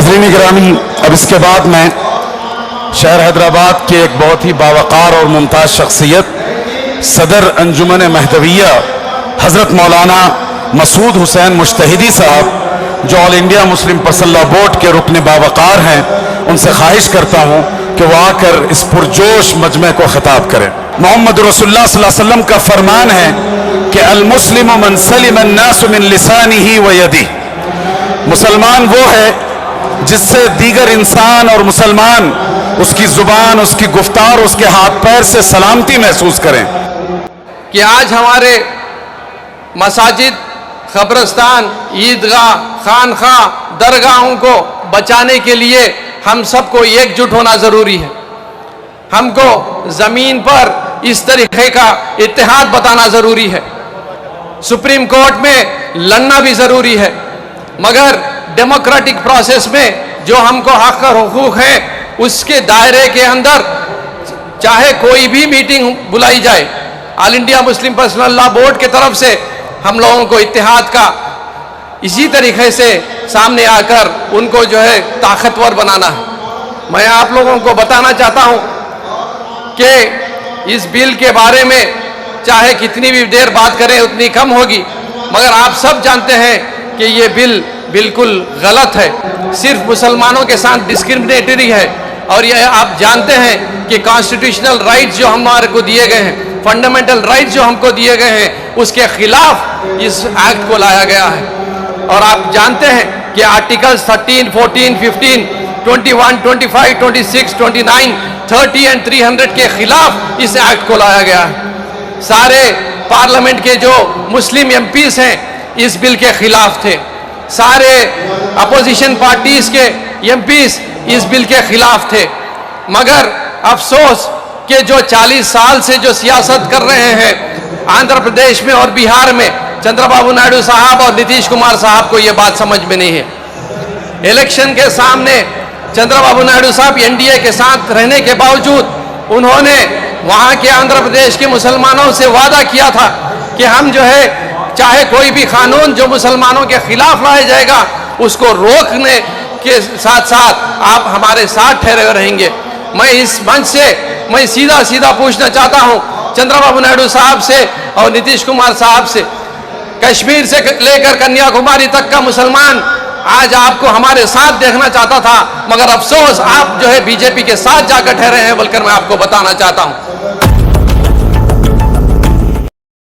नाज़रीन गिरामी, अब इसके बाद मैं शहर हैदराबाद के एक बहुत ही बावकार और मुमताज़ शख्सियत सदर अंजुमन महदविया हज़रत मौलाना मसूद हुसैन मुश्तहिदी साहब, जो ऑल इंडिया मुस्लिम पसल्ला बोर्ड के रुकन बावकार हैं, उनसे ख्वाहिश करता हूँ कि वो आकर इस पुरजोश मजमे को खिताब करें। मोहम्मद रसूलुल्लाह सल्लल्लाहु अलैहि वसल्लम का फरमान है कि अल मुस्लिम मन सलिम अन्नास मिन लिसानिही व यदिही, मुसलमान वो है जिससे दीगर इंसान और मुसलमान उसकी ज़ुबान, उसकी गुफ्तार, उसके हाथ पैर से सलामती महसूस करें। कि आज हमारे मसाजिद, क़ब्रिस्तान, ईदगाह, खानखा, दरगाहों को बचाने के लिए हम सबको एकजुट होना ज़रूरी है। हमको ज़मीन पर इस तरीक़े का इत्तेहाद बताना ज़रूरी है। सुप्रीम कोर्ट में लड़ना भी ज़रूरी है, मगर डेमोक्रेटिक प्रोसेस में जो हमको हक़ और हुकूक है उसके दायरे के अंदर चाहे कोई भी मीटिंग बुलाई जाए, all India Muslim personal law board के तरफ से हम लोगों को इत्तेहाद का इसी तरीके से सामने आकर उनको जो है ताकतवर बनाना है। मैं आप लोगों को बताना चाहता हूं कि इस बिल के बारे में चाहे कितनी भी देर बात करें उतनी कम होगी, मगर आप सब जानते हैं कि ये बिल बिल्कुल गलत है, सिर्फ मुसलमानों के साथ डिस्क्रिमिनेटरी है। और ये आप जानते हैं कि कॉन्स्टिट्यूशनल राइट्स जो हमारे को दिए गए हैं, फंडामेंटल राइट्स जो हमको दिए गए हैं, उसके खिलाफ इस एक्ट को लाया गया है। और आप जानते हैं कि आर्टिकल्स 13, 14, 15, 21, 25, 26, 29, 30 एंड 300 के खिलाफ इस एक्ट को लाया गया है। सारे पार्लियामेंट के जो मुस्लिम एमपीज हैं इस बिल के खिलाफ थे, सारे अपोजिशन पार्टीज के एमपीज इस बिल के खिलाफ थे। मगर अफसोस कि जो 40 साल से जो सियासत कर रहे हैं आंध्र प्रदेश में और बिहार में, चंद्रबाबू नायडू साहब और नीतीश कुमार साहब को ये बात समझ में नहीं है। इलेक्शन के सामने चंद्रबाबू नायडू साहब एनडीए के साथ रहने के बावजूद उन्होंने वहाँ के आंध्र प्रदेश के मुसलमानों से वादा किया था कि हम जो है चाहे कोई भी कानून जो मुसलमानों के खिलाफ लाया जाएगा उसको रोकने के साथ साथ आप हमारे साथ ठहरे रहेंगे। मैं इस मंच से मैं सीधा पूछना चाहता हूं चंद्रबाबू नायडू साहब से और नीतीश कुमार साहब से, कश्मीर से लेकर कन्याकुमारी तक का मुसलमान आज आपको हमारे साथ देखना चाहता था, मगर अफसोस आप जो है बीजेपी के साथ जाकर ठहरे हैं बोलकर मैं आपको बताना चाहता हूं।